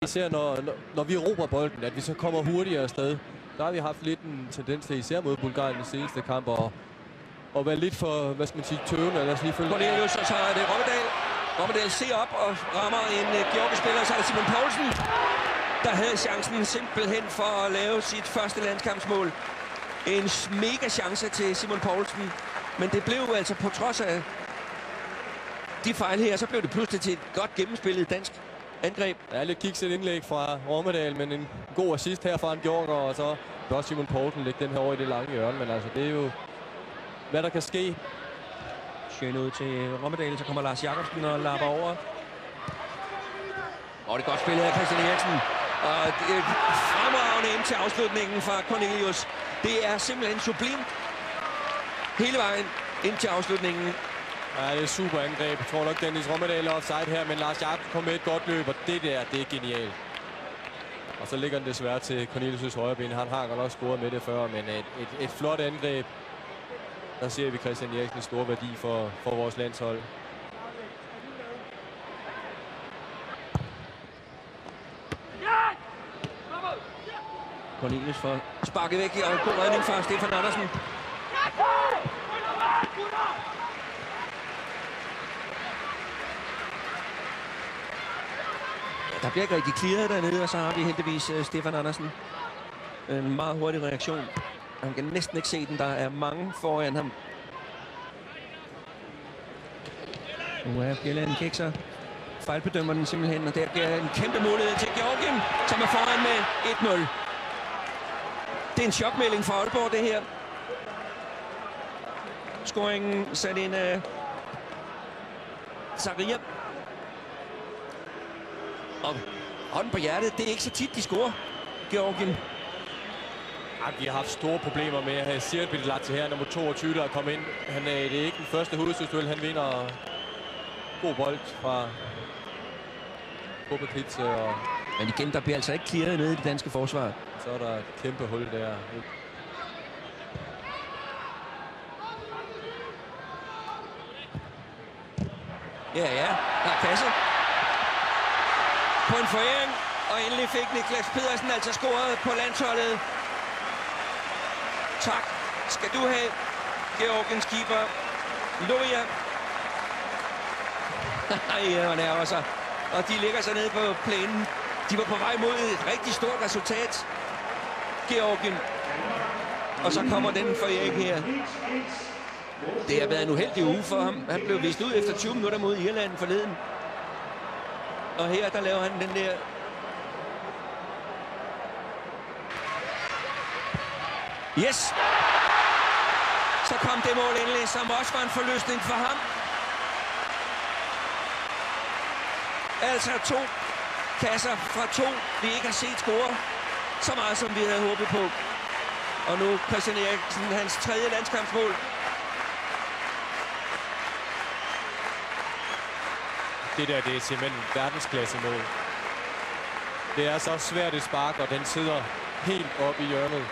Især når vi erobrer bolden, at vi så kommer hurtigere afsted. Der har vi haft lidt en tendens til, især mod Bulgarien i de seneste kampe, og være lidt for, hvad skal man sige, tøvende. Lad os lige følge. Cornelius, og så er det Rommedal. Rommedal ser op og rammer en georgisk spiller, så er det Simon Poulsen, der havde chancen simpelthen for at lave sit første landskampsmål. En mega chance til Simon Poulsen, men det blev altså på trods af de fejl her, så blev det pludselig til et godt gennemspillet dansk angreb. Ja, lidt kikset indlæg fra Rommedal, men en god assist her fra en georger, og så vil også Simon Poulsen lægge den her over i det lange hjørne, men altså det er jo, hvad der kan ske. Schøn ud til Rommedal, så kommer Lars Jacobsen og lapper over. Og det er godt spillet af Christian Eriksen. Og det er fremragende ind til afslutningen fra Cornelius. Det er simpelthen sublim hele vejen ind til afslutningen. Ja, det er super angreb. Jeg tror nok, Dennis Rommedal er offside her, men Lars Jacobsen kom med et godt løb, og det der, det er genialt. Og så ligger den desværre til Cornelius' højreben. Han har godt nok scoret med det før, men et flot angreb. Der ser vi Christian Eriksens store værdi for vores landshold. Cornelius får sparket væk, og en god redning fra Stefan Andersen. Der bliver ikke rigtig clearet dernede, og så har vi heldigvis Stefan Andersen. En meget hurtig reaktion. Han kan næsten ikke se den. Der er mange foran ham. Nu er Bjelland Kekser. Fejlbedømmer den simpelthen, og der bliver en kæmpe mulighed til Georgien, som er foran med 1-0. Det er en chokmelding for Aalborg, det her. Scoringen sat ind af Zaria. Og hånden på hjertet, det er ikke så tit, de scorer, Georgien. Ja, vi har haft store problemer med at have Sirbit Latze her, nummer 22, der er kommet ind. Det er ikke den første hovedstødsduel, han vinder. God bold fra Bobakitze. Men igen, der bliver altså ikke clearet nede i det danske forsvar. Så er der et kæmpe hul der. Ja, der er kasse. På en foræring, og endelig fik Niklas Pedersen altså scoret på landsholdet. Tak skal du have, Georgiens keeper, Loja. Ja, han ærger sig. Og de ligger sig nede på plænen. De var på vej mod et rigtig stort resultat, Georgien. Og så kommer den foræring her. Det har været en uheldig uge for ham. Han blev vist ud efter 20 minutter mod Irland forleden. Og her, der laver han den der... Yes! Så kom det mål endelig, som også var en forløsning for ham. Altså 2 kasser fra 2, vi ikke har set score så meget, som vi havde håbet på. Og nu Christian Eriksen, hans 3. landskampsmål. Det der, det er simpelthen verdensklasse mål. Det er så svært et spark, og den sidder helt op i hjørnet.